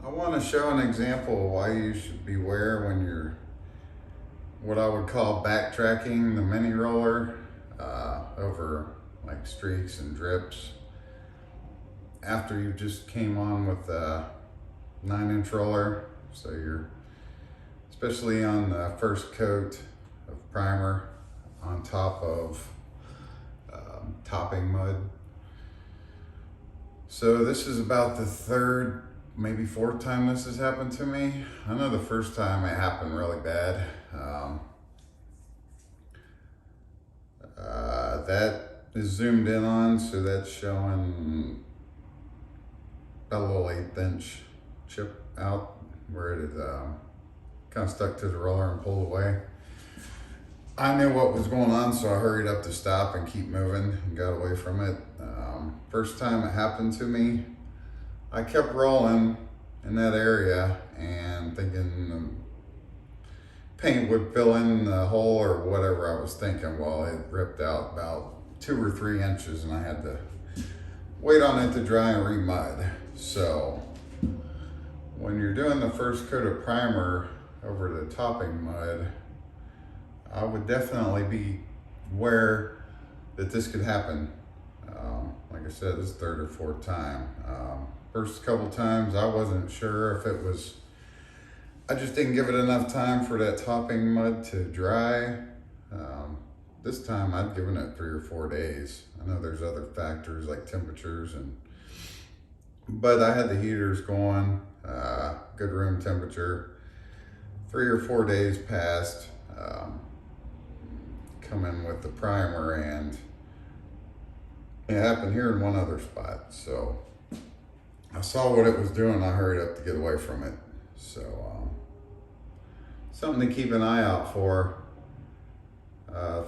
I want to show an example of why you should beware when you're what I would call backtracking the mini roller over like streaks and drips. After you just came on with a 9-inch roller, so you're especially on the first coat of primer on top of topping mud. So this is about the third, maybe fourth time this has happened to me. I know the first time it happened really bad. That is zoomed in on, so that's showing a little 1/8-inch chip out where it kind of stuck to the roller and pulled away. I knew what was going on, so I hurried up to stop and keep moving and got away from it. First time it happened to me, I kept rolling in that area and thinking the paint would fill in the hole or whatever I was thinking. Well, it ripped out about 2 or 3 inches and I had to wait on it to dry and re-mud. So when you're doing the first coat of primer over the topping mud, I would definitely be aware that this could happen. Like I said, this is third or fourth time. First couple times I wasn't sure if it was, I just didn't give it enough time for that topping mud to dry. This time I'd given it 3 or 4 days. I know there's other factors like temperatures but I had the heaters going, good room temperature. 3 or 4 days passed. Come in with the primer and it happened here in one other spot. So I saw what it was doing. I hurried up to get away from it. So something to keep an eye out for.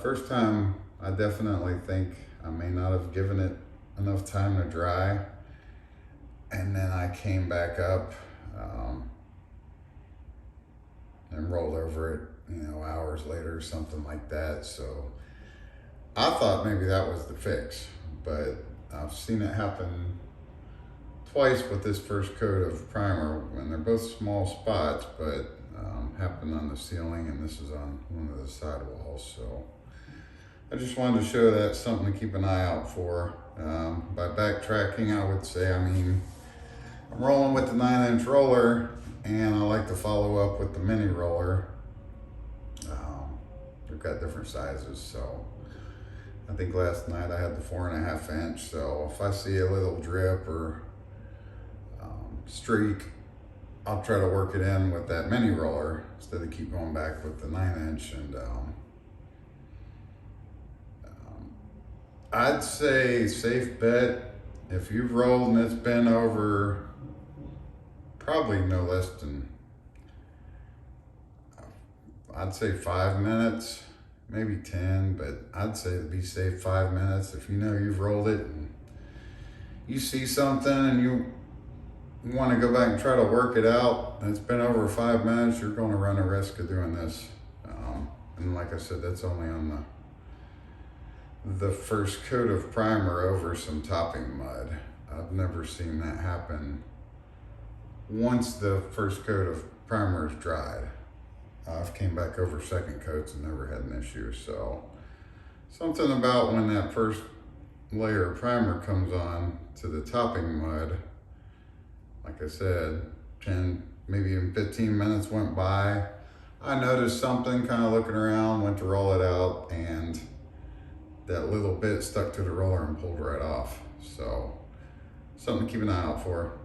First time, I definitely think I may not have given it enough time to dry. And then I came back up and rolled over it, hours later or something like that. So I thought maybe that was the fix, but I've seen it happen twice with this first coat of primer, and they're both small spots, but happened on the ceiling, and this is on one of the side walls. So I just wanted to show that something to keep an eye out for. By backtracking, I would say, I'm rolling with the 9-inch roller, and I like to follow up with the mini roller. They've got different sizes, so I think last night I had the 4.5-inch. So if I see a little drip or streak, I'll try to work it in with that mini roller instead of keep going back with the 9-inch. And I'd say safe bet, if you've rolled and it's been over probably no less than, I'd say 5 minutes, maybe 10, but I'd say to be safe 5 minutes. If you know you've rolled it and you see something and you want to go back and try to work it out and it's been over 5 minutes, you're going to run a risk of doing this. And like I said, that's only on the first coat of primer over some topping mud. I've never seen that happen once the first coat of primer is dried. I've came back over second coats and never had an issue. So something about when that first layer of primer comes on to the topping mud, like I said, 10, maybe even 15 minutes went by. I noticed something, kind of looking around, went to roll it out, and that little bit stuck to the roller and pulled right off. So something to keep an eye out for.